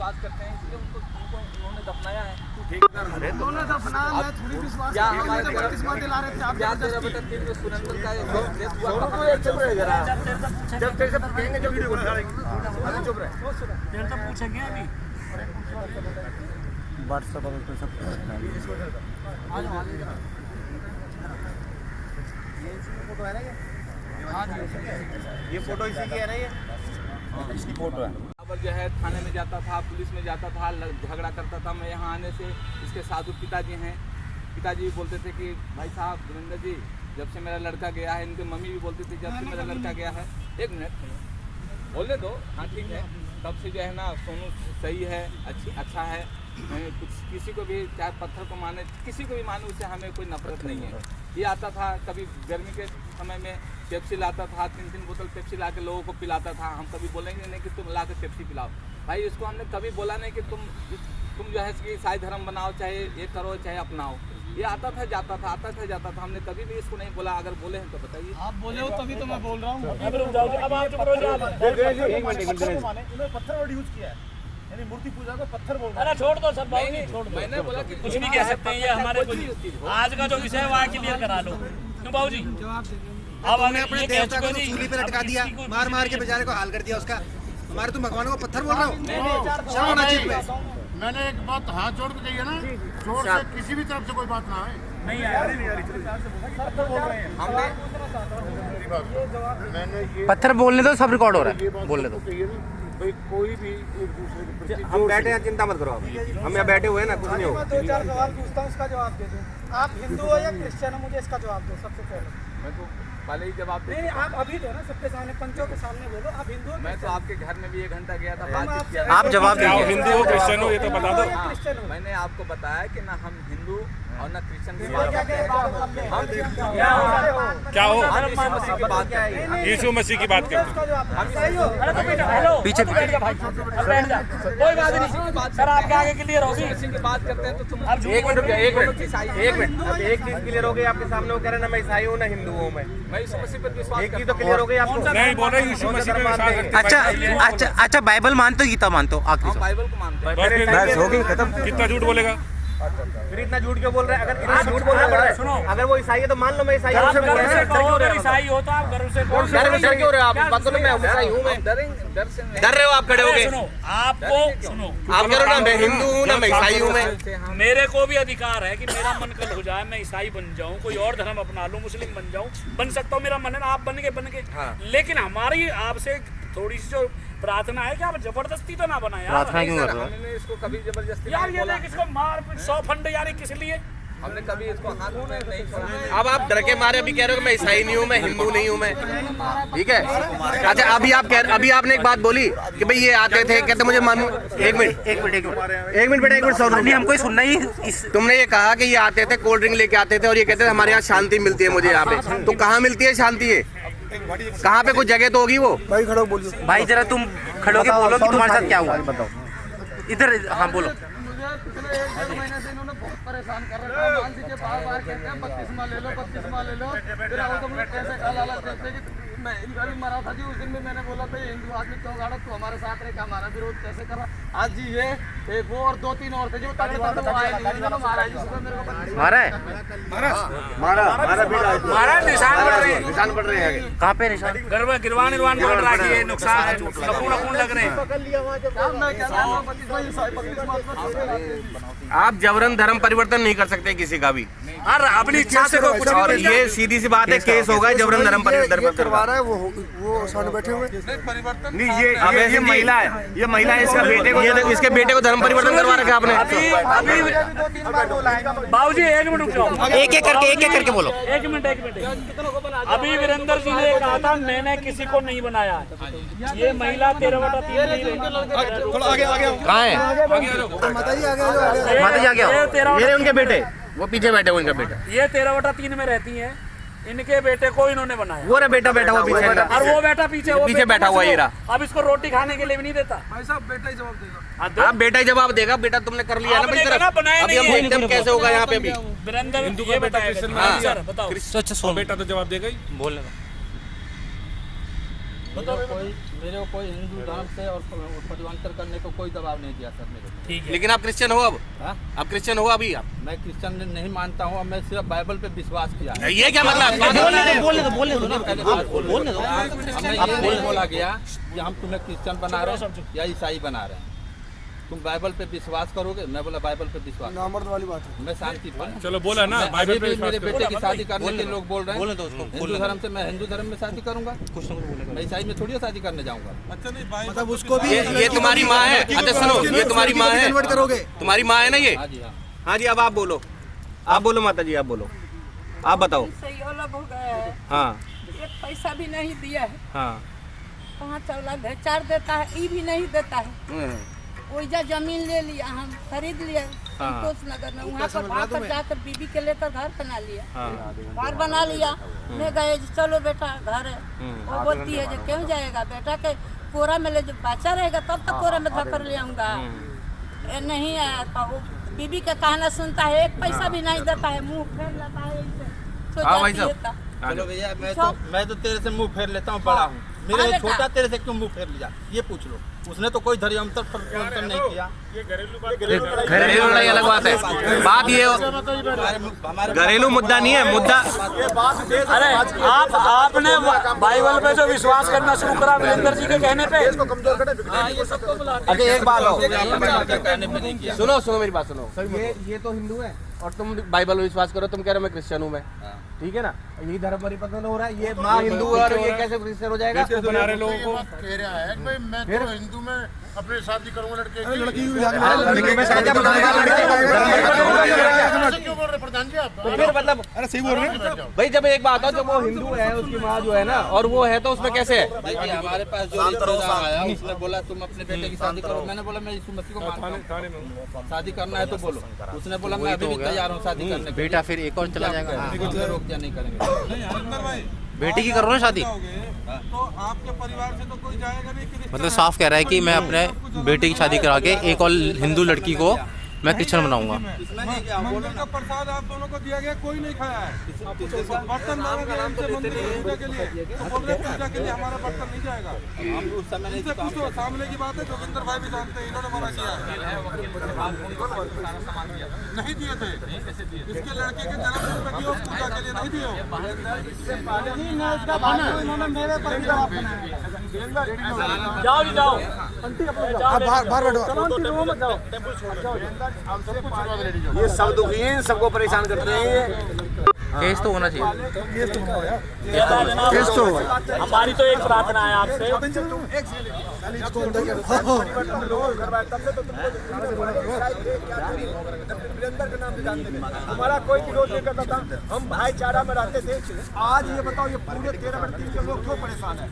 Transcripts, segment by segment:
विश्वास करते हैं, इसलिए उनको उन्होंने दफनाया है। अरे दोनों दफना मैं थोड़ी विश्वास क्या करता हूं, हमारे मुझे बत्तीस दिला रहे थे आप क्या तेरा जबरदस्ती। बेटा तीन में सुरेंद्र का डेथ हुआ, चुप रहे जरा, जब तेरे से कहेंगे जो वीडियो बना रहे अभी चुप रहे, फिर तो पूछेंगे अभी। व्हाट्सएप पे सब ये फोटो इसी की है ना, ये इसकी फोटो है। अब जो है थाने में जाता था, पुलिस में जाता था, झगड़ा करता था। मैं यहाँ आने से इसके साधु पिताजी हैं, पिताजी भी बोलते थे कि भाई साहब वीरेंद्र जी जब से मेरा लड़का गया है, इनके मम्मी भी बोलती थी जब से मेरा लड़का गया है। एक मिनट बोलने दो, हाँ ठीक है। तब से जो है ना सोनू सही है, अच्छा है। कुछ किसी को भी चाहे पत्थर को माने, किसी को भी माने, उससे हमें कोई नफरत नहीं है। ये आता था कभी गर्मी के समय में पेप्सी लाता था, 3-3 बोतल पेप्सी ला के लोगों को पिलाता था। हम कभी बोलेंगे नहीं कि तुम ला के पेप्सी पिलाओ। भाई इसको हमने कभी बोला नहीं कि तुम जो है कि ईसाई धर्म बनाओ, चाहे ये करो चाहे अपनाओ। ये आता था जाता था, आता था जाता था। हमने कभी भी इसको नहीं बोला। अगर बोले हैं तो बताइए। आप बोले हो तभी तो मैं बोल रहा हूँ। अब आप चुप रहो। उन्होंने पत्थर वर्ड यूज किया है, यानी मूर्ति पूजा को पत्थर बोल रहा है। अरे छोड़ दो सर, बाबू जी छोड़ दो। मैंने बोला कि कुछ नहीं कह सकते, ये हमारे आज का जो विषय है वहाँ क्लियर करा लो। क्यों बाबू जी? जवाब दे दो। अब हमने अपने देवता को सूली पे लटका दिया, मार मार के बेचारे को हाल कर दिया उसका। हमारे तुम भगवान को पत्थर बोल रहे हो? शर्म आना चाहिए तुम्हें। मैंने एक बात हाथ जोड़ के कही है ना, जोर से किसी भी तरफ से कोई बात ना आए। नहीं आया। मैंने ये पत्थर बोलने दो, सब रिकॉर्ड हो रहा है, बोलने दो। भाई कोई भी एक दूसरे के प्रति हम बैठे हैं, चिंता मत करो आप, हम यहाँ बैठे हुए हैं ना, कुछ नहीं होगा। मैं 2-4 सवाल पूछता हूँ, उसका जवाब दे दो। आप हिंदू हो या क्रिश्चियन हो, मुझे इसका जवाब दो सबसे पहले। मैं तो पहले ही जवाब दे। नहीं आप अभी दो ना, सबके सामने, पंचों के सामने बोलो। आप हिंदू हो? मैं तो आपके घर में भी 1 घंटा गया था, बातचीत किया। आप जवाब दीजिए। हिंदू हो क्रिश्चियन हो ये तो बता दो। हाँ, मैंने आपको बताया कि ना हम हिंदू और ना क्रिश्चियन की क्या बात करते हैं। क्या हो? हम यीशु मसीह की बात करते हैं। यीशु मसीह की बात करते हैं। अरे तो बेटा हेलो, पीछे बैठ जा भाई, बैठ जा, कोई बात नहीं सर, आपके आगे क्लियर होगी। मसीह की बात करते हैं तो तुम अब झूठ एक मिनट रुकिए, एक मिनट, ईसाई हैं। एक मिनट। अब एक चीज क्लियर हो गई आपके सामने, वो कह रहे ना मैं ईसाई हूँ ना हिंदू हूँ। मैं यीशु मसीह पर विश्वास एक चीज करता तो हूँ। क्लियर हो गई आपको। नहीं बोल रहे यीशु मसीह पे विश्वास करते हैं। अच्छा, बाइबल मानते हो, गीता मानते हो? आखिरी हम सवाल। बाइबल को मानते हैं। बस हो गई खत्म। कितना झूठ बोलेगा? फिर इतना झूठ क्यों बोल रहे हैं? अगर इतना झूठ बोलना पड़ रहा है, सुनो। अगर वो ईसाई है तो मान लो मैं ईसाई हूँ। आप गर्व से कहो, अगर ईसाई हो तो आप गर्व से कहो। डर क्यों रहे हो आप? इस बात को मैं ईसाई हूँ। मैं डर से नहीं। डर रहे हो आप खड़े हो गए? सुनो, आपको सुनो, आप कह रहे हो ना मैं हिंदू हूँ ना मैं ईसाई हूँ। मैं मेरे को भी अधिकार है कि मेरा मन कल हो जाए, मैं ईसाई बन जाऊं, कोई और धर्म अपना लूं, मुस्लिम बन जाऊं, बन सकता हूं, मेरा मन है ना। आप बन गए हाँ। लेकिन हमारी आपसे थोड़ी सी जो प्रार्थना है कि आप जबरदस्ती तो ना बनाए यार। प्रार्थना क्यों कर रहे हो? हमने इसको कभी जबरदस्ती यार नहीं ये बोला। देख, इसको मार 100 फंड यार, किस लिए? हमने कभी इसको हाथ में नहीं छोड़ा। अब आप डर के मारे अभी कह रहे हो कि मैं ईसाई नहीं हूँ, मैं हिंदू नहीं हूँ मैं, ठीक है? अच्छा अभी आपने एक बात बोली कि भाई ये आते थे, कहते मुझे मालूम। एक मिनट नहीं, हमको ही सुनना ही तुमने ये कहा कि ये आते थे, कोल्ड ड्रिंक लेके आते थे और ये कहते थे हमारे यहाँ शांति मिलती है मुझे यहाँ पे। तो कहाँ मिलती है शांति? है कहाँ पे? कुछ जगह तो होगी वो। भाई खड़ो बोलिए। भाई जरा तुम खड़ो के बोलो कि तुम्हारे साथ क्या हुआ। बताओ इधर, हाँ बोलो। मुझे पिछले 1-1.5 महीने से इन्होंने बहुत परेशान कर रखा है। मान लीजिए बार कहते हैं बपतिस्मा ले लो, बपतिस्मा ले लो। फिर आओ तो मुझे कैसे का लालच देते हैं कि मैं इनका भी मरा था जी। उस दिन भी मैंने बोला था ये हिंदू आदमी क्यों गाड़ा, तू हमारे साथ रहे, हमारा विरोध कैसे करा। आज जी ये एक वो और 2-3 और थे जो तगड़े तगड़े वो आए नहीं। इन्होंने मारा जी सुबह मेरे को। मारा है? हमारा निशान पड़ रहे हैं। निशान पड़ रहे हैं। कहाँ पे निशान? गिरवान पड़ रहा है, ये नुकसान है, कपून लग रहे हैं। मैं क्या था बपतिस्मा ईसाई बपतिस्मा। आप जबरन धर्म परिवर्तन नहीं कर सकते किसी का भी, और अपनी इच्छा से कोई कुछ भी और बन जाए। ये सीधी सी बात है, केस होगा जबरन धर्म परिवर्तन करवा रहा है वो सामने बैठे हुए। नहीं। ये महिला है, ये महिला है, इसका बेटे को, ये इसके बेटे को धर्म परिवर्तन करवा रखा आपने। अभी 2-3 बार बोला है। बाबूजी एक मिनट रुक जाओ। एक एक करके बोलो। एक मिनट अभी वीरेंद्र जी ने कहा था मैंने किसी को नहीं बनाया है। ये महिला 13/3 नहीं। थोड़ा आगे कहाँ है? माता जी आ गए। माता जी आ गया। ये उनके बेटे, वो पीछे बैठे हुए, इनका बेटा, ये 13/3 में रहती हैं। इनके बेटे को इन्होंने बनाया वो रहा बेटा बैठा हुआ पीछे, और वो बेटा पीछे, वो पीछे बैठा हुआ ये रहा। अब इसको रोटी खाने के लिए भी नहीं देता। भाई साहब बेटा ही जवाब देगा। आप बेटा ही जवाब देगा। बेटा तुमने कर लिया ना आपने अपनी तरफ। कहा बनाया अभी हम नहीं है। देखते हैं कैसे होगा यहाँ पे अभी। वीरेंद्र ये बताया सर, बताओ। अच्छा सुन, बेटा तो जवाब देगा ही। बोलने दो। मेरे को कोई हिंदू धर्म से और परिवर्तन करने को कोई दबाव नहीं दिया सर मेरे को। ठीक है। लेकिन आप क्रिश्चियन हो अब? हाँ? आप क्रिश्चियन हो अभी आप? मैं क्रिश्चियन नहीं मानता हूँ, मैं सिर्फ बाइबल पे विश्वास किया है। ये क्या मतलब? बोलने दो ना, बोलने दो। हमें ये नहीं बोला गया कि हम तुम्हें क्रिश्चियन बना रहे हैं या ईसाई बना रहे हैं, तुम बाइबल पे विश्वास करोगे। मैं बोला बाइबल पे विश्वास वाली बात है, मैं शांति पाया। चलो बोला ना, अभी भी मेरे बेटे की शादी करने के लोग बोल रहे हैं बोलने दो उसको, हिंदू धर्म से, मैं हिंदू धर्म में शादी करूंगा, मैं ईसाई में थोड़ी शादी करने जाऊंगा। मतलब उसको भी ये तुम्हारी माँ है? अच्छा सुनो, ये तुम्हारी माँ है? कन्वर्ट करोगे? तुम्हारी माँ है ना ये? हाँ जी हाँ। हाँ जी, अब आप बोलो, आप बोलो माता जी, आप बोलो, आप बताओ। सही अलग हो गया है, हाँ एक पैसा भी नहीं दिया है, हाँ 5 औलाद है, 4 देता है, ये भी नहीं देता है। ओइजा जमीन ले लिया, हम खरीद लिए संतोष नगर में, वहाँ पर भाग कर जाकर बीबी के लेकर घर बना लिया। घर बना लिया, मैं गए चलो बेटा घर है, वो बोलती है जो क्यों जाएगा बेटा के कोरा में ले, जब बच्चा रहेगा तब तक कोरा में धक्कर ले आऊँगा। नहीं आया तो वो बीबी का कहना सुनता है, एक पैसा भी नहीं देता है, मुँह फेर लेता है ऐसे। हाँ भाई साहब। चलो भैया, मैं तो तेरे से मुंह फेर लेता हूँ, बड़ा हूँ, मेरे छोटा तेरे से क्यों मुंह फेर लिया ये पूछ लो। उसने तो कोई धर्मांतर परिवर्तन नहीं किया। घरेलू लड़ाई अलग बात है, बात ये घरेलू मुद्दा नहीं है, मुद्दा। अरे आपने बाइबल पे जो विश्वास करना शुरू करा वीरेंद्र जी के कहने पे, अच्छा एक बात हो, सुनो सुनो मेरी बात सुनो, ये तो हिंदू है और तुम बाइबल में विश्वास करो, तुम कह रहे हो मैं क्रिश्चियन हूँ मैं, ठीक है ना? यही धर्म परिवर्तन हो रहा है, ये माँ हिंदू है और ये कैसे क्रिश्चियन हो जाएगा? बना रहे लोगों को कह रहा है कि भाई मैं तो हिंदू में अपने शादी करूंगा लड़के की। लड़की क्यों बोल रहे प्रधान जी आप? तो फिर मतलब अरे सही बोल रहे हैं भाई, जब एक बात हो, जब वो हिंदू है, उसकी माँ जो है ना, और वो है तो उसमें कैसे है? देखिए हमारे पास जो रिश्तेदार आया, उसने बोला तुम अपने बेटे की शादी करो, मैंने बोला मैं यीशु मसीह को मानता हूं, शादी करना है तो बोलो। उसने बोला मैं अभी भी तैयार हूँ शादी करने के लिए। बेटा फिर एक और चला जाएगा, रोक दिया, नहीं करेंगे। बेटी की करो ना शादी। तो आपके परिवार से तो कोई जाएगा नहीं। मतलब साफ कह रहा है कि मैं अपने बेटे की शादी करा के एक और हिंदू लड़की को मैं क्रिश्चियन बनाऊंगा। मंदिर का प्रसाद आप दोनों को दिया गया, कोई नहीं खाया है। बर्तन मांगा गया हमसे मंदिर की पूजा के लिए, तो बोल रहे पूजा के लिए हमारा बर्तन नहीं जाएगा। इनसे पूछो, सामने की बात है, जोगिंदर भाई भी जानते हैं, इन्होंने मना किया नहीं दिए थे। इसके लड़के के जन्मदिन पे दिए, पूजा के लिए नहीं दिए। जाओ जी जाओ, बाहर बैठो। ये सब दुखी हैं, सबको परेशान करते हैं ये। केस तो होना चाहिए। केस तो हमारी तो एक प्रार्थना है आपसे, हमारा कोई विरोध नहीं करता था, हम भाईचारा में रहते थे। आज ये बताओ, ये पूरे 13 टीम के लोग क्यों परेशान है?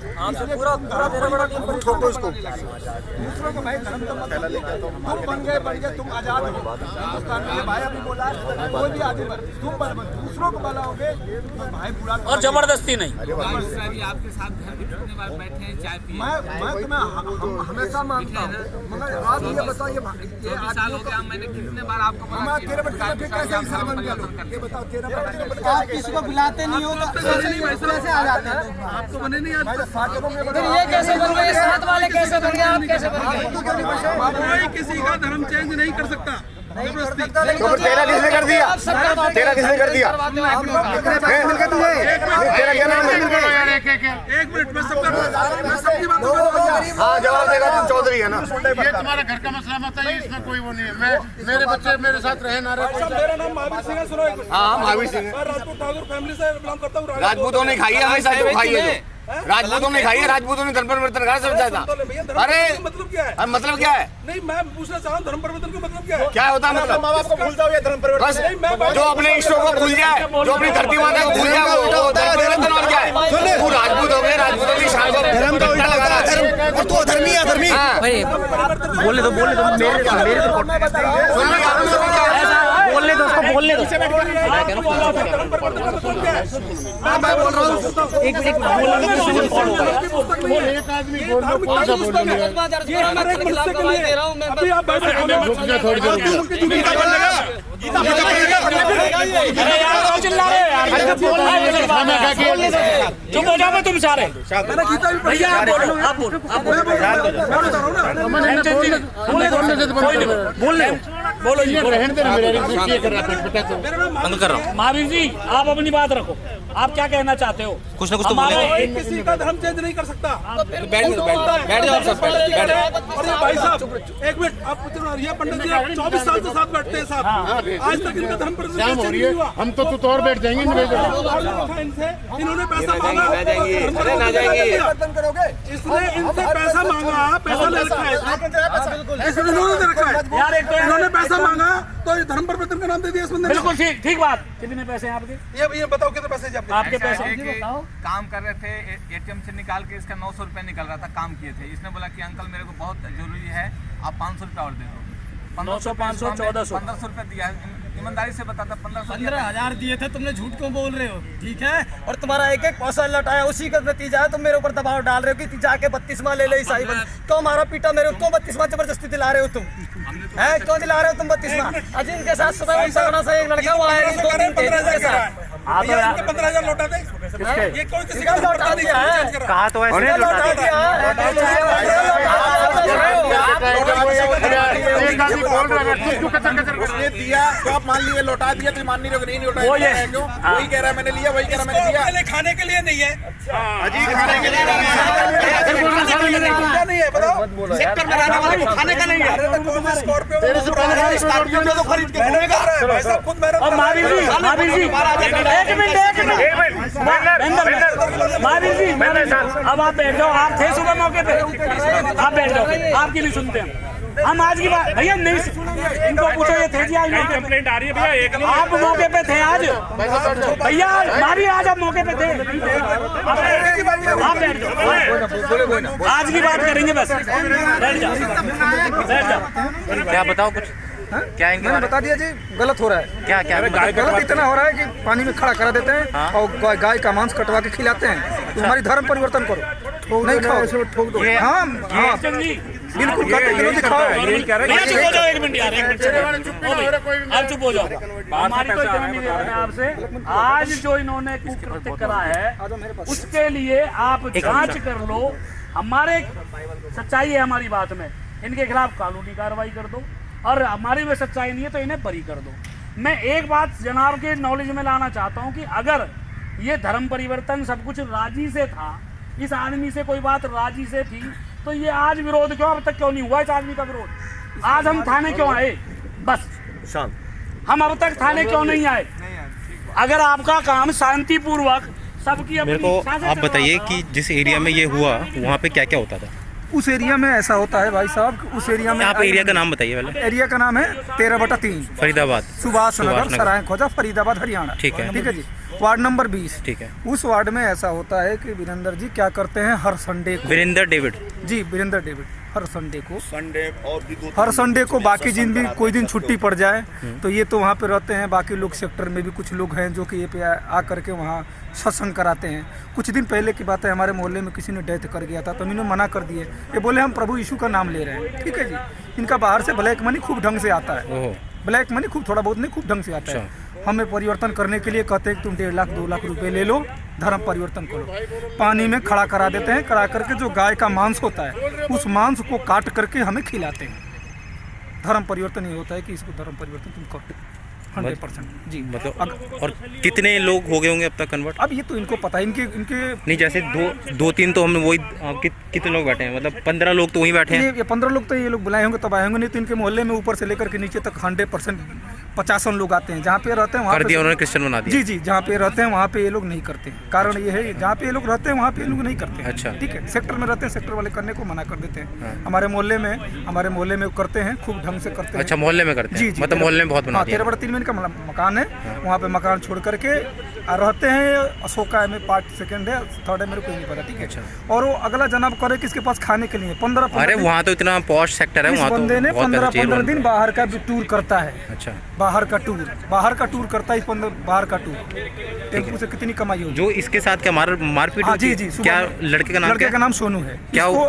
पूरा 13 टीम छोड़ो इसको। दूसरों को भाई धर्म तो मतलब तुम बन गए, तुम आजाद हो हिंदुस्तान में। भाई अभी बोला कोई भी आदमी तुम दूसरों को बनाओगे भाई बुरा, और जबरदस्ती नहीं। आपके साथ घर में कितने बार बैठे हैं, चाय पिए? मैं हमेशा मानता हूँ, मगर आज ये बताओ, ये 24 साल हो गया, मैंने कितने बार आपको हमारा 13 कैसे इंसान बन गया? ये बताओ, 13 आप किसी को बुलाते नहीं हो तो कैसे आ जाते हैं? आपको बने नहीं आज ये कैसे बन गए, साथ वाले कैसे बन गए, आप कैसे बन गए? कोई किसी का धर्म चेंज नहीं कर सकता। तो तेरा किसने कर दिया? तेरा किसने कर दिया? तेरा क्या नाम है? एक मिनट में सबकी बात हाँ जवाब देगा, तुम चौधरी है ना? ये तुम्हारा घर का मसला मत है, इसमें कोई वो नहीं है। मैं मेरे बच्चे मेरे साथ रहे ना रहे। मेरा नाम महावीर सिंह है, सुनो एक मिनट। हाँ महावीर सिंह मैं राजपूत ठाकुर फैमिली से बिलोंग करता हूँ। राजपूतों ने खाई है हमेशा, जो खाई है राजपूतों ने खाई है, राजपूतों ने धर्म परिवर्तन करा समझा था। अरे मतलब क्या है? मतलब क्या है? नहीं मैं पूछना चाह रहा हूँ, धर्म परिवर्तन का मतलब क्या है? क्या होता है मतलब? माँ बाप को भूल जाओ, ये धर्म परिवर्तन। बस जो अपने इष्टों को भूल जाए, जो अपनी धरती माता को भूल जाए, वो धर्म परिवर्तन। और क्या है? वो राजपूत हो गए, राजपूतों की शान को धर्म का उल्टा लगा रहा है। और तो धर्मी है, धर्मी भाई बोलने दो, बोलने दो, मेरे बोलने दो, उसको बोलने दो। मैं बोल रहा हूँ एक आदमी बोल रहा कौन सा बोल रहा है? अभी आप बैठे थोड़ी देर अरे यार क्यों चिल्ला रहे हो यार? चुप हो जाओ तुम सारे। भैया आप बोलो, आप बोलो, आप बोलो। बोलो जी, बंद कर रहा हूँ। महावीर जी आप अपनी बात रखो, आप क्या कहना चाहते हो? कुछ ना कुछ तो बोले। किसी का धर्म चेंज नहीं कर सकता। बैठ जाओ आप सब, बैठ और ये भाई साहब एक मिनट, आप ये पंडित जी 24 साल से साथ बैठते हैं साथ, आज तक इनका धर्म परिवर्तन चेंज नहीं हुआ। हम तो और बैठ जाएंगे इनसे इन्होंने पैसा मांगा, इसने इनसे पैसा मांगा, पैसा ले रखा है इसने, इन्होंने दे रखा है यार एक तो इन्होंने पैसा मांगा तो ये धर्म परिवर्तन का नाम दे दिया इस बंदे ने। बिल्कुल ठीक ठीक बात। कितने पैसे हैं आपके? ये बताओ कितने पैसे आपके? आपके पैसे काम कर रहे थे, एटीएम से निकाल के इसका 900 रुपये निकल रहा था, काम किए थे। इसने बोला कि अंकल मेरे को बहुत जरूरी है, आप 500 रुपये और दे दो। 900, 500, 1400, 1500 रुपये दिया है। ईमानदारी से बताता 15,000 दिए थे, तुमने झूठ क्यों बोल रहे हो? ठीक है, और तुम्हारा एक एक पैसा लौटाया, उसी का नतीजा है। तुम मेरे ऊपर दबाव डाल रहे हो कि जाके 32वां ले ले ईसाई बन। क्यों मारा पीटा मेरे को? क्यों 32वां जबरदस्ती दिला रहे हो तुम? है क्यों दिला रहे हो तुम 32वां? अजी इनके साथ सुबह सगड़ा से एक लड़का हुआ है, 2-3 के साथ 15,000 लौटा दे। ये कोई किसी का लौटा दिया है, कहा तो ऐसे लौटा दिया है। उसने दिया तो आप मान लिए लौटा दिया, तो मान नहीं रहे नहीं लौटा क्यों? वही कह रहा है मैंने लिया, वही कह रहा मैंने दिया। खाने के लिए नहीं है, अजी खाने के लिए नहीं है, बताओ। सेक्टर में रहने वाले को खाने का नहीं है। स्कॉर्पियो में तो खरीद के घूमेगा भाई साहब खुद मेरा। और महावीर जी एक मिनट महावीर जी अब आप बैठ जाओ। आप थे सुबह मौके पे, आप बैठ जाओ, आपकी नहीं सुनते हम आज की बात। भैया नहीं, इनको पूछो ये थे जी आज कंप्लेंट आ रही है भैया। एक आप मौके पे थे आज भैया, मारी आज आप मौके पे थे। आप बैठ जाओ, आज की बात करेंगे बस, बैठ जाओ बैठ जाओ। क्या बताओ कुछ? क्या इनके मैंने बता दिया जी, गलत हो रहा है। क्या क्या गलत इतना हो रहा है कि पानी में खड़ा करा देते हैं और गाय का मांस कटवा के खिलाते हैं। तुम्हारी धर्म परिवर्तन करो, नहीं खाओ, ठोक दो। हाँ बिल्कुल दिखाओ। चुप हो जाओ एक मिनट यार, एक मिनट आप चुप हो जाओ। हमारी तो इतना निवेदन है आपसे, आज जो इन्होंने कुकृत्य करा है उसके लिए आप जांच कर लो। हमारे सच्चाई है हमारी बात में, इनके खिलाफ कानूनी कार्रवाई कर दो, और हमारी में सच्चाई नहीं है तो इन्हें बरी कर दो। मैं एक बात जनाब के नॉलेज में लाना चाहता हूं कि अगर ये धर्म परिवर्तन सब कुछ राजी से था, इस आदमी से कोई बात राजी से थी, तो ये आज विरोध क्यों अब तक क्यों नहीं हुआ इस आदमी का विरोध? आज हम थाने क्यों आए? बस हम अब तक थाने क्यों नहीं आए? अगर आपका काम शांतिपूर्वक सबकी मेरे को आप बताइए कि जिस एरिया में ये हुआ वहाँ पे क्या क्या होता था? उस एरिया में ऐसा होता है भाई साहब, उस एरिया में आप एरिया का नाम बताइए पहले। एरिया का नाम है 13/3 फरीदाबाद, सुभाष नगर, सराय खोजा, फरीदाबाद, हरियाणा। ठीक है जी, वार्ड नंबर 20। ठीक है। उस वार्ड में ऐसा होता है कि वीरेंद्र जी क्या करते हैं, हर संडे को, वीरेंद्र डेविड हर संडे को, हर संडे को, बाकी दिन भी कोई दिन छुट्टी पड़ जाए तो ये तो वहाँ पे रहते हैं। बाकी लोग सेक्टर में भी कुछ लोग हैं जो कि ये पे आ करके वहाँ सत्संग कराते हैं। कुछ दिन पहले की बात है, हमारे मोहल्ले में किसी ने डेथ कर गया था तो इन्होंने मना कर दिए। ये बोले हम प्रभु यीशु का नाम ले रहे हैं। ठीक है जी, इनका बाहर से ब्लैक मनी खूब ढंग से आता है, ब्लैक मनी खूब, थोड़ा बहुत नहीं, खूब ढंग से आता है। हमें परिवर्तन करने के लिए कहते हैं कि तुम 1.5 लाख 2 लाख रुपए ले लो, धर्म परिवर्तन करो। पानी में खड़ा करा देते हैं, करा करके जो गाय का मांस होता है उस मांस को काट करके हमें खिलाते हैं। धर्म परिवर्तन ये होता है कि इसको धर्म परिवर्तन तुम करो 100% जी। मतलब और कितने लोग हो गए होंगे अब तक कन्वर्ट? अब ये तो इनको पता है, इनके नहीं, जैसे दो तीन तो हमने वही कितने लोग बैठे हैं? मतलब 15 लोग तो वहीं बैठे हैं। ये 15 लोग तो ये लोग बुलाए होंगे तब आए होंगे, नहीं तो इनके मोहल्ले में ऊपर से लेकर के नीचे तक 100% 50 लोग आते हैं। जहाँ पे रहते हैं वहाँ कर दिया उन्होंने, क्रिश्चियन बना दिया। जी, जहाँ पे रहते हैं वहाँ पे ये लोग नहीं करते हैं। कारण ये है, जहाँ पे ये लोग रहते हैं वहाँ पे ये लोग नहीं करते हैं। अच्छा, ठीक है। सेक्टर में रहते हैं, सेक्टर वाले करने को मना कर देते हैं। हमारे मोहल्ले में करते हैं, खूब ढंग से करते हैं। अच्छा, मोहल्ले में करते हैं? मतलब मोहल्ले में बहुत बना दिया। 13/3 में इनका मकान है, वहाँ पे मकान छोड़ करके रहते हैं। अशोका में पार्ट 2nd है, 3rd है, मेरे को नहीं पता। ठीक है। और वो अगला जनाब करे किसके पास खाने के लिए 15 अरे वहाँ तो इतना पॉश सेक्टर है, वहाँ तो बंदे ने 15 दिन बाहर का भी टूर करता है। अच्छा। बाहर का टूर करता है, इस बंदे बाहर का टूर, टेम्पू से कितनी कमाई होगी। जो इसके साथ क्या मारपीट हाँ, हुई? जी, क्या लड़के का नाम लड़के का नाम सोनू है। क्या इसको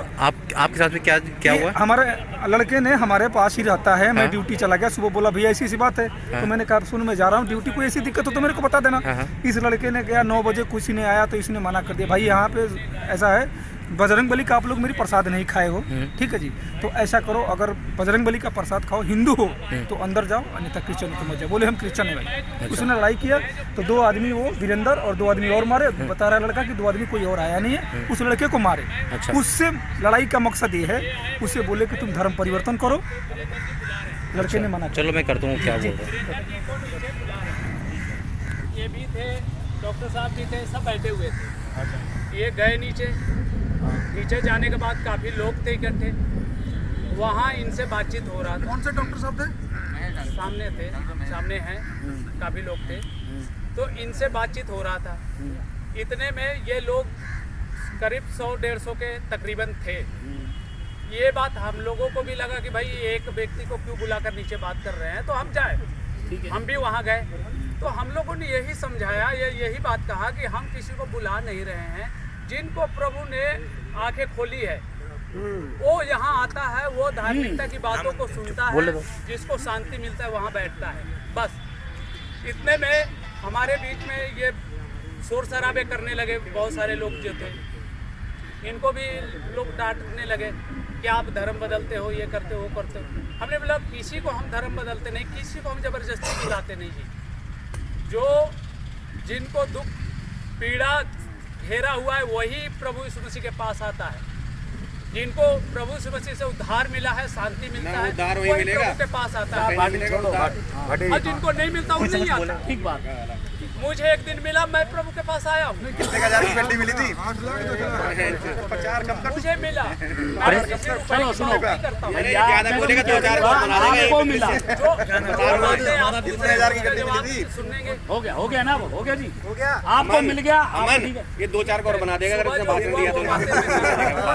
आपके साथ में क्या हुआ? हमारे लड़के ने हमारे पास ही रहता है, मैं ड्यूटी चला गया, सुबह बोला भैया ऐसी बात है, तो मैंने कहा सुन मैं जा रहा हूँ ड्यूटी, कोई ऐसी दिक्कत हो तो मेरे को बता देना। इस लड़के ने गया 9 बजे, किसी ने आया तो इसने मना कर दिया, भाई यहाँ पे ऐसा है बजरंग बली का आप लोग मेरी प्रसाद नहीं खाए हो, ठीक है जी, तो ऐसा करो अगर बजरंग बली का प्रसाद खाओ, हिंदू हो तो अंदर जाओ, अन्यथा क्रिश्चियन हो तो मत जाओ। बोले हम क्रिश्चियन है भाई। उसने लड़ाई किया तो 2 आदमी, वो वीरेंद्र और 2 आदमी और मारे। बता रहा है लड़का कि 2 आदमी कोई और आया नहीं है, उस लड़के को मारे। उससे लड़ाई का मकसद ये है, उससे बोले कि तुम धर्म परिवर्तन करो, लड़के ने मना। चलो मैं करता हूँ, क्या बोल रहे ये भी थे, डॉक्टर साहब भी थे, सब बैठे हुए थे। ये गए नीचे जाने के बाद काफ़ी लोग थे इकट्ठे, वहाँ इनसे बातचीत हो रहा था। कौन से डॉक्टर साहब थे? सामने हैं, काफ़ी लोग थे, तो इनसे बातचीत हो रहा था। इतने में ये लोग करीब 100-150 के तकरीबन थे। ये बात हम लोगों को भी लगा कि भाई एक व्यक्ति को क्यों बुलाकर नीचे बात कर रहे हैं, तो हम जाए। हम भी वहाँ गए तो हम लोगों ने यही समझाया, यही बात कहा कि हम किसी को बुला नहीं रहे हैं, जिनको प्रभु ने आंखें खोली है वो यहाँ आता है, वो धार्मिकता की बातों को सुनता है, जिसको शांति मिलता है वहाँ बैठता है। बस इतने में हमारे बीच में ये शोर शराबे करने लगे, बहुत सारे लोग जो थे, इनको भी लोग डांटने लगे कि आप धर्म बदलते हो, ये करते हो, वो करते हो। हमने बोला किसी को हम धर्म बदलते नहीं, किसी को हम जबरदस्ती बुलाते नहीं जी। जो जिनको दुख पीड़ा घेरा हुआ है वही प्रभु यीशु मसीह के पास आता है। जिनको प्रभु यीशु मसीह से उद्धार मिला है, शांति मिलता है, वही प्रभु के पास आता है। और जिनको नहीं मिलता वो नहीं आता। ठीक बात। मुझे एक दिन मिला, मैं प्रभु के पास आया हूँ। कितने हजार की पेटी मिली थी? मुझे मिला। सुनो बोलेगा तो 2000 आपको मिला जो कितने हजार की पेटी मिली थी? सुनेंगे। हो गया ना, हो गया जी, हो गया, आपको मिल गया। ये 2-4 और बना देगा अगर इसने भाषण दिया तो।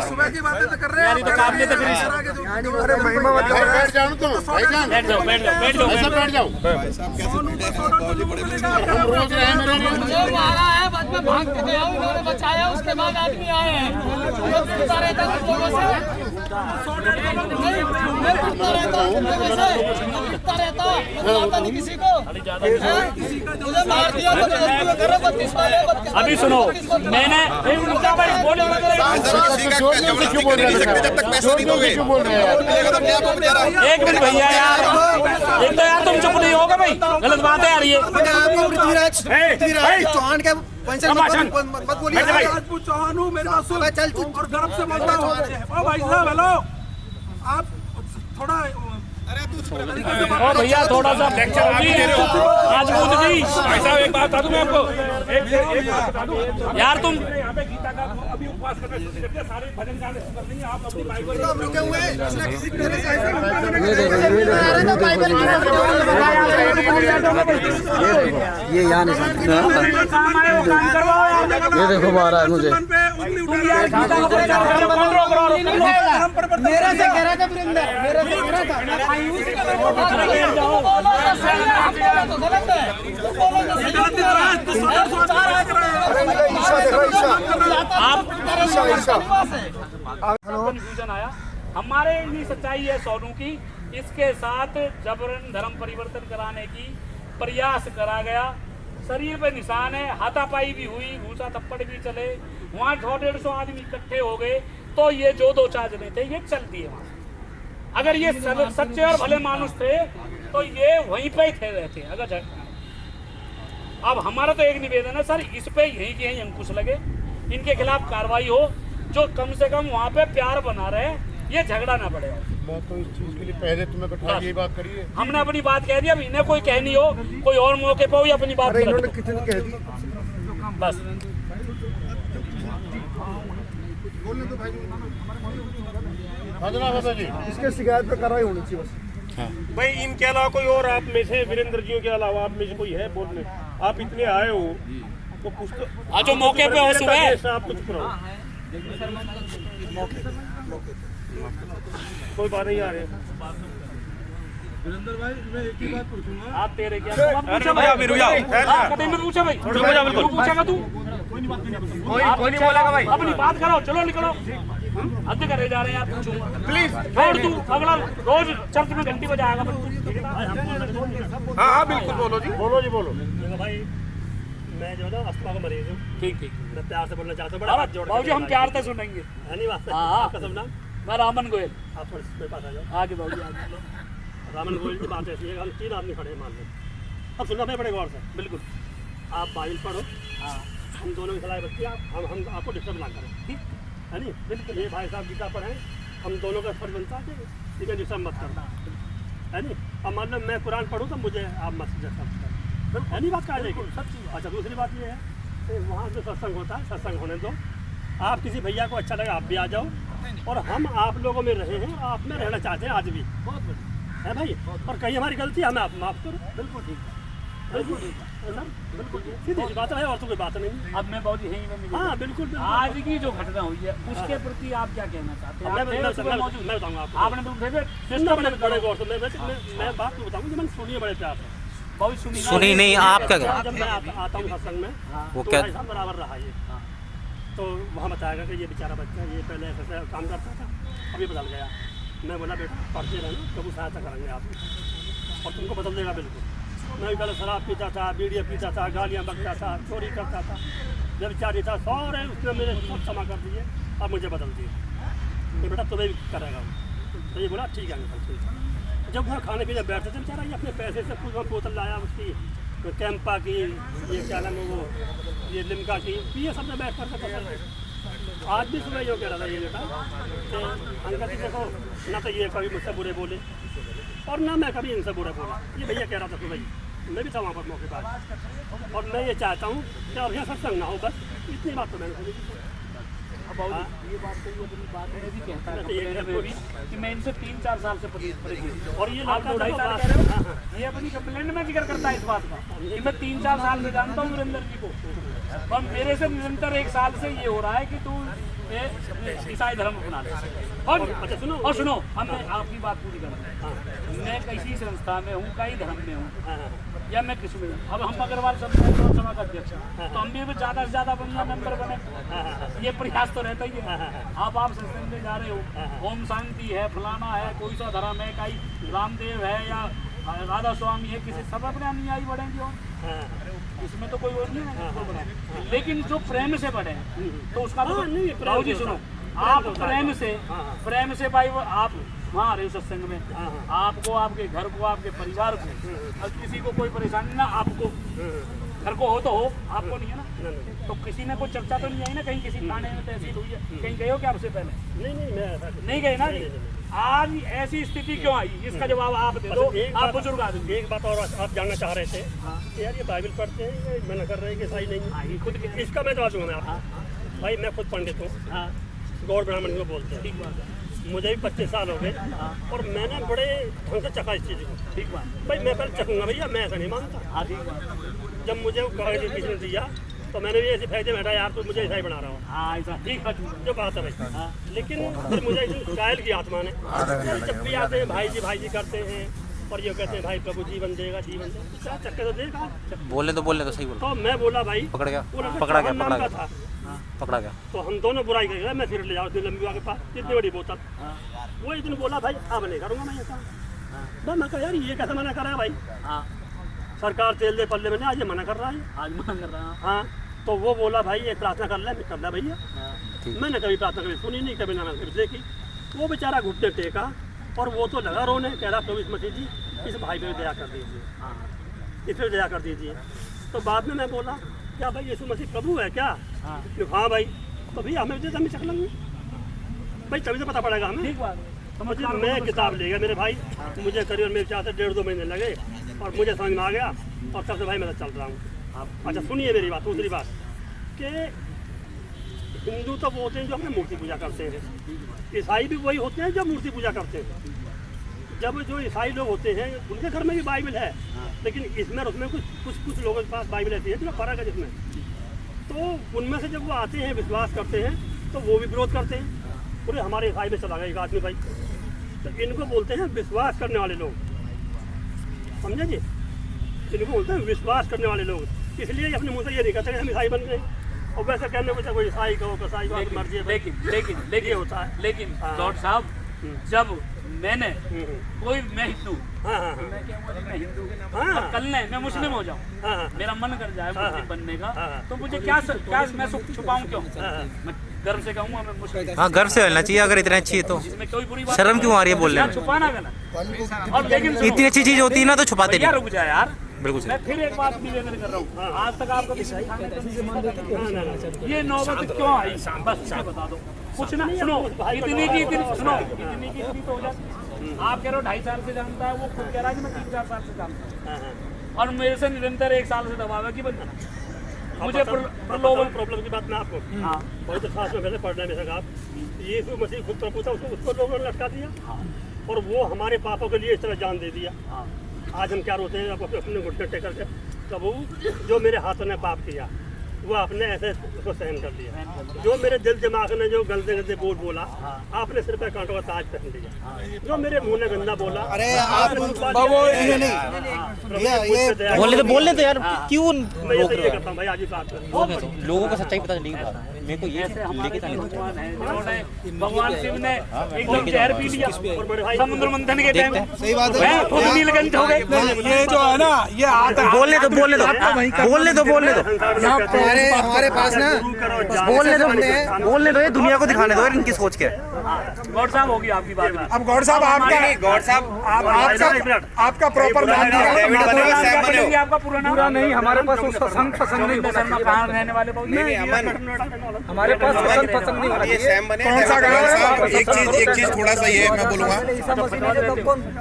सुबह की बातें तो कर रहे हैं, तो काबिलियत अरे महिमा बैठ जाओ तुम, बैठ जाओ। बैठ जाओ। रोज रहे मेरे जो मारा है बाद में भाग के गया, उन्होंने बचाया, उसके बाद आदमी आए हैं। जो फिरता रहता है लोगों से, मैं फिरता रहता हूँ लोगों से, फिरता रहता, बुलाता नहीं किसी को। मुझे मार दिया तो रेस्क्यू करो 32 वाले। अभी सुनो, मैंने एक मिनट भैया यार, एक तो यार तुम चुप नहीं होगा भाई, गलत बात है यार ये। चौहान के मत बोलिए, राजपूत चौहान हूँ, मेरे पास और गर्व से बोलता हूँ। ओ भाई साहब हेलो, आप थोड़ा भैया थोड़ा सा राजपूत जी, भाई साहब एक बात बता दूं मैं आपको, एक बात बता दूं यार, तुम यहाँ पे गीता का अभी उपवास करना शुरू कर दिया, सारे भजन गाने शुरू कर देंगे, आप अपनी बाइक रुके हुए हैं। ये यहाँ नहीं ये देखो मारा है मुझे। मेरे से कह रहा था वीरेंद्र, मेरे से कह रहा था कंफ्यूजन आया। हमारे लिए सच्चाई है सोनू की, इसके साथ जबरन धर्म परिवर्तन कराने की प्रयास करा गया। शरीर पे निशान है, हाथापाई भी हुई, घूसा थप्पड़ भी चले, वहाँ 150 आदमी इकट्ठे हो गए, तो ये जो 2-4 जने थे ये चल दिए वहाँ। अगर ये सच्चे और भले मानुष थे तो ये वहीं पे ही थे रहते। अगर अब हमारा तो एक निवेदन है सर, इस पे यहीं के यहीं अंकुश लगे, इनके खिलाफ कार्रवाई हो, जो कम से कम वहाँ पे प्यार बना रहे, ये झगड़ा ना बढ़े। मैं तो इस चीज के लिए पहले तुम्हें बैठा ये बात करिए, हमने अपनी बात कह दी, अब इन्हें कोई कहनी हो, कोई और मौके पे हो, या अपनी बात कितनी कह दी बस। इसके शिकायत पे कार्रवाई होनी चाहिए बस। भाई इनके अलावा कोई और आप में से, वीरेंद्र जी के अलावा आप में से कोई है बोलने? आप इतने आए हो तो कुछ तो जो मौके पे हो सुबह आप कुछ करो, कोई बात नहीं आ रही। वीरेंद्र भाई मैं एक ही बात पूछूंगा। आप तेरे क्या पूछा भाई? अभी रुक जाओ। हां कहीं मत पूछा भाई। रुक जाओ बिल्कुल। पूछेगा तू? कोई नहीं बोलेगा भाई। अपनी बात करो, चलो निकलो। हद करे जा रहे हैं यार, पूछूंगा प्लीज। छोड़ तू, अगला रोज चर्च में घंटी बजाएगा। हाँ बिल्कुल बोलो जी। बोलो जी बोलो। भाई मैं जो ना अस्थमा का मरीज हूँ। ठीक ठीक। मैं प्यार से बोलना चाहता हूँ, बड़ा हाथ जोड़ के। बाबूजी हम प्यार से सुनेंगे। नहीं बात है। हाँ। आपका सब नाम? मैं रामन गोयल। आप थोड़े मेरे पास आ जाओ। आगे बाबूजी आगे। रामन गोयल की बात ऐसी है, हम 3 आदमी खड़े हैं मान लो। अब सुनना मैं बड़े गौर से। बिल्कुल। आप बाइबल पढ़ो। हाँ। हम दोनों की सलाह बच्ची हम आपको डिस्टर्ब ना करें, ठीक है नहीं? बिल्कुल। ये भाई साहब गीता पढ़ें, हम दोनों का फर्ज बनता है कि ठीक है डिस्टर्ब मत करना, है नहीं? अब मान लो मैं कुरान पढ़ूँ तो मुझे आप मत डिस्टर्ब करें, है नहीं? बात कहा जाएगी सब चीज़। अच्छा दूसरी बात ये है कि वहाँ जो सत्संग होता है, सत्संग होने दो। आप किसी भैया को अच्छा लगा आप भी आ जाओ, और हम आप लोगों में रहे हैं, आप में रहना चाहते हैं आज भी, बहुत बढ़िया है भाई। और कहीं हमारी गलती है, हमें आप माफ़ करो। बिल्कुल ठीक है, बिल्कुल ठीक है सर, बिल्कुल सीधी सी बात है, और तो कोई बात नहीं। अब मैं बहुत यही में हाँ बिल्कुल। आज की जो घटना हुई है उसके प्रति आप क्या कहना चाहते हैं? मैं बताऊँगा आपको। आपने बड़े गौर से मैं बात तो बताऊँगी, मैंने सुनी है बड़े प्यार से। बहुत सुनी नहीं, आप क्या कह? जब मैं आता हूँ सत्संग में वो तो क्या भाई साहब बराबर रहा ये, तो वहाँ बताएगा कि ये बेचारा बच्चा ये पहले ऐसा काम करता था, अभी बदल गया। मैं बोला बेटा पढ़ते रहना, प्रभु सहायता करेंगे आप, और तुमको बदल देगा बिल्कुल। मैं भी पहले शराब पीता था, बीड़ियाँ पीता था, गालियाँ बकता था, चोरी करता था, व्यभिचारी था, सारे उसने मेरे सब क्षमा कर दिए, अब मुझे बदल दिए। तो बेटा तुम्हें भी करेगा। तो ये बोला ठीक है अंकल, ठीक है। जब वहाँ खाने पीने बैठते थे बेचारा, ये अपने पैसे से कुछ बोतल लाया उसकी, कैंपा की, ये क्या नाम है वो, ये लिमका की, ये सब में बैठ कर आज भी सुबह यो कह रहा था ये बेटा कि अंकल जी देखो ना, तो ये कभी मुझसे बुरे बोले और ना मैं कभी इनसे बुरा बोला। ये भैया कह रहा था सुबह, मैं भी था वहाँ पर मौके पर, और मैं ये चाहता हूँ कि और यहाँ सत्संग ना हो, बस इतनी बात तो मैंने सुनी। ये बात तो ये अपनी बात है भी कहता है कि मैं इनसे 3-4 साल से परिचित, और ये आप 2-2.5 साल कह रहे हो, ये अपनी कंप्लेंट में जिक्र करता है इस बात का कि मैं 3-4 साल से जानता हूँ वीरेंद्र जी को, और मेरे से निरंतर 1 साल से ये हो रहा है कि तू ईसाई धर्म अपना ले। और सुनो हम आपकी बात पूरी कर रहे हैं। मैं किसी संस्था में हूँ, कई धर्म में हूँ, या मैं किसी में हूँ। अब हम अग्रवाल सभा का अध्यक्ष हैं, तो हम भी ज़्यादा से ज़्यादा बढ़िया मेंबर बने, ये प्रयास तो रहता ही है। आप सत्संग में जा रहे हो, ओम शांति है, फलाना है, कोई सा धर्म है, कई रामदेव है या राधा स्वामी है, किसी सब अपने अनुयायी बढ़ेंगे, और इसमें तो कोई और नहीं है, लेकिन जो प्रेम से बढ़े तो उसका बाबूजी सुनो, आप प्रेम से भाई आप वहाँ आ रहे हो सत्संग में, आपको, आपके घर को, आपके परिवार को, अब किसी को कोई परेशानी ना, आपको घर को हो तो हो, आपको नहीं है ना, तो किसी ने कोई चर्चा तो नहीं आई ना, कहीं किसी थाने में तहसील हुई है, कहीं गए हो क्या आपसे पहले? नहीं गए ना। आज ऐसी स्थिति क्यों आई, इसका जवाब आप दे दो। आप बुजुर्ग आदमी। एक बात और आप जानना चाह रहे थे यार, ये बाइबल पढ़ते हैं, ये मना कर रहे हैं कि सही नहीं है, खुद इसका मैं जवाब दूंगा मैं आपको। भाई मैं खुद पंडित हूँ, गौर ब्राह्मण को बोलते हैं, ठीक बात है। मुझे भी 25 साल हो गए, और मैंने बड़े ढंग से चखा इस चीज़ को, ठीक बात। भाई मैं पहले चखूंगा भैया, मैं ऐसा नहीं मानता। हाँ ठीक बात। जब मुझे कागज किसी ने दिया तो मैंने भी ऐसे फायदे बैठा यार, तो मुझे ऐसा ही बना रहा हूँ। हाँ ऐसा ठीक है, जो बात है भाई। लेकिन फिर मुझे कायल की आत्मा ने, जब भी आते हैं भाई जी करते हैं, और ये कहते हैं भाई प्रभु जीवन देगा, जीवन देगा, चक्कर तो देगा। बोलने तो सही बोल। तो मैं बोला भाई पकड़ गया। तो हम दोनों बुराई करेंगे, मैं फिर ले जाऊँ लंबी के पास, इतनी बड़ी बोतल। वो एक दिन बोला भाई अब नहीं करूँगा मैं ऐसा। मैं कहा यार ये कैसे मना कर रहा है भाई, सरकार तेल दे पल्ले में नहीं, आज ये मना कर रहा है, आज मना कर रहा है। हाँ तो वो बोला भाई एक प्रार्थना कर ले भैया। मैंने कभी प्रार्थना कभी सुनी नहीं, कभी ना कभी देखी। वो बेचारा घुटने टेका, और वो तो लगा रोने, कह रहा प्रभु मसीह जी इस भाई पे दया कर दीजिए, इस पर दया कर दीजिए। तो बाद में मैं बोला क्या भाई यीशु मसीह प्रभु है क्या? हाँ भाई, तो भैया हमें दे, हमें चख लेंगे भाई, तभी तो पता पड़ेगा हमें। ठीक बात। समझ मैं किताब ले गया मेरे भाई, मुझे करीब मेरे चाहते 1.5-2 महीने लगे, और मुझे समझ में आ गया, और तब से भाई मैं चल रहा हूँ। अच्छा सुनिए मेरी बात, दूसरी बात कि हिंदू तो वो होते हैं जो अपने मूर्ति पूजा करते हैं, ईसाई भी वही होते हैं जो मूर्ति पूजा करते हैं। जब जो ईसाई लोग होते हैं उनके घर में भी बाइबल है, लेकिन इसमें उसमें कुछ लोगों के पास बाइबल ऐसी है जो फर्क है जिसमें, तो उनमें से जब वो आते हैं विश्वास करते हैं तो वो भी विरोध करते हैं। पूरे हमारे ईसाई में चला गया एक आदमी भाई, तो इनको बोलते हैं विश्वास करने वाले लोग, समझे जी? इनको बोलते हैं विश्वास करने वाले लोग, इसलिए ये अपने मुंह से ये नहीं कहते कि हम ईसाई बन गए। और वैसे कहने को कोई ईसाई कहो कसाई कहो मर्जी है। लेकिन होता है। लेकिन लॉर्ड साहब, जब मैंने कोई मैं हिंदू मैं क्या बोली मैं हिंदू और कल ने मैं मुस्लिम हो जाऊँ, मेरा मन कर जाए मुस्लिम बनने का, तो मुझे क्या मैं छुपाऊँ क्यों? मैं गर्व से कहूँगा मैं मुस्लिम। हाँ, गर्व से बोलना चाहिए अगर इतनी अच्छी है तो। इसमें कोई बुरी बात शर्म क्यों आ रही है बोलने में? छुपाना गलत। और लेकिन इतनी अच्छी चीज होती है ना तो छुपाते नहीं। रुक जाए यार, बिल्कुल मैं फिर एक बात निवेदन कर रहा हूँ, आज तक आपको ये नौबत क्यों आई? बस ये बता दो कुछ ना। सुनो, इतनी की तो हो जाती। आप कह रहे हो 2.5 साल से जानता है, वो खुद कह रहा है कि मैं 3-4 साल से जानता हूँ, और मेरे से निरंतर 1 साल से दबाव है कि बंदा मुझे प्रॉब्लम की बात ना आपको। हाँ, बहुत तो साथ में पहले पढ़ने में सका आप यीशु मसीह खुद प्रभु था, उसको लोगों ने लटका दिया और वो हमारे पापों के लिए इस तरह जान दे दिया। आज हम क्या रोते हैं अपने घुटने टेक करके, प्रभु जो मेरे हाथों ने पाप किया वो आपने ऐसे उसको सहन कर लिया, जो मेरे दिल दिमाग ने जो गलते गलते बोल बोला आपने सिर पे कांटों का ताज पहन लिया, जो मेरे मुंह ने गंदा बोला। अरे आप बोलने तो यार क्यों मैं ये करता हूँ भाई, आज ही बात लोगों को सच्चाई पता चलेगी। मेरे को ये लेके भगवान है जिन्होंने भगवान शिव ने एकदम जहर पी लिया समुद्र मंथन के टाइम। सही बात है, खुद नीलकंठ हो गए। ये जो है ना ये आता बोलने दो हमारे पास ना बोलने दो, ये दुनिया को दिखाने दो इनकी सोच के। गौड़ साहब होगी आपकी बात। अब गौड़ साहब आपका प्रॉपर नाम आपका पूरा नाम नहीं, हमारे पास पसंद नहीं होना। कहाँ रहने वाले हमारे पास पसंद नहीं होना चाहिए। कौन सा गाँव है? एक चीज थोड़ा सा ये मैं बोलूंगा,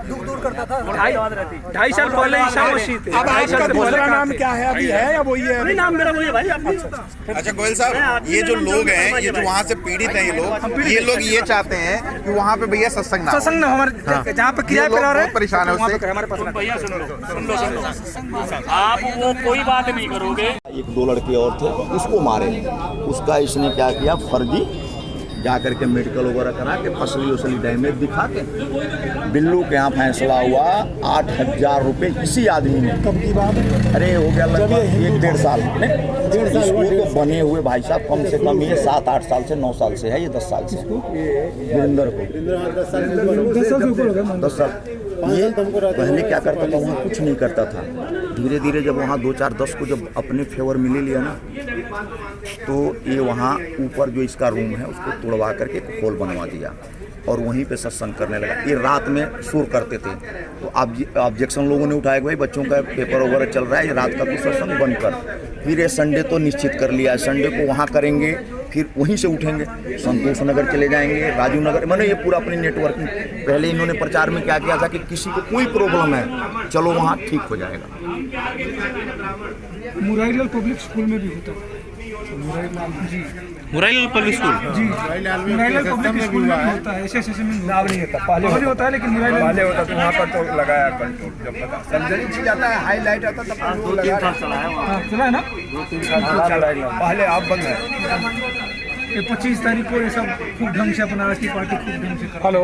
दुख दूर करता था। 2.5 साल पहले ईसा मसीह थे। अब आपका दूसरा नाम क्या है? अभी है या वही है? नाम मेरा वही है भाई। अच्छा गोयल साहब, ये जो लोग हैं, ये जो वहाँ से पीड़ित हैं, ये लोग ये चाहते हैं कि वहाँ पे भैया सत्संग ना हमारे जहाँ पे किराया पिला रहे हैं, परेशान है उससे। हमारे पास भैया सुन लो, आप वो कोई बात नहीं करोगे। 1-2 लड़के और थे, उसको मारे। उसका इसने क्या किया, फर्जी जा करके मेडिकल वगैरह करा के फसली डैमेज दिखा के बिल्लू के यहाँ फैसला हुआ 8,000 रुपये इसी आदमी ने। कब की बात है? अरे हो गया लगभग 1-1.5 साल। इसको तो बने हुए भाई साहब कम से कम ये 7-8 साल से 9 साल से है, ये 10 साल से वीरेंद्र को 10 साल। ये पहले क्या करता था, वहाँ कुछ नहीं करता था। धीरे धीरे जब वहाँ 2-4-10 को जब अपने फेवर मिले लिया ना, तो ये वहाँ ऊपर जो इसका रूम है उसको तोड़वा करके हॉल बनवा दिया और वहीं पे सत्संग करने लगा। ये रात में सुर करते थे, तो ऑब्जेक्शन लोगों ने उठाया कि भाई बच्चों का पेपर वगैरह चल रहा है, ये रात का कुछ सत्संग बंद कर। फिर ये संडे तो निश्चित कर लिया, संडे को वहाँ करेंगे, फिर वहीं से उठेंगे, संतोष नगर चले जाएंगे, राजू नगर, मैंने ये पूरा अपनी नेटवर्किंग। पहले इन्होंने प्रचार में क्या किया था कि किसी को कोई प्रॉब्लम है चलो वहाँ ठीक हो जाएगा। मुरारीलाल पब्लिक स्कूल में भी होता है। मुरारीलाल पब्लिक स्कूल जी, मुरारीलाल पब्लिक स्कूल में होता है। एसोसिएशन में नाम नहीं होता, पहले होता है, लेकिन मुरारीलाल होता तो वहाँ पर तो लगाया कंट्रोल। जब पता सर्जरी जाता है, हाईलाइट आता तब कंट्रोल लगा चला है ना, 2-3 साल पहले आप बंद है। ये 25 तारीख को ये सब खूब ढंग से बनारस की पार्टी खूब ढंग से। हेलो।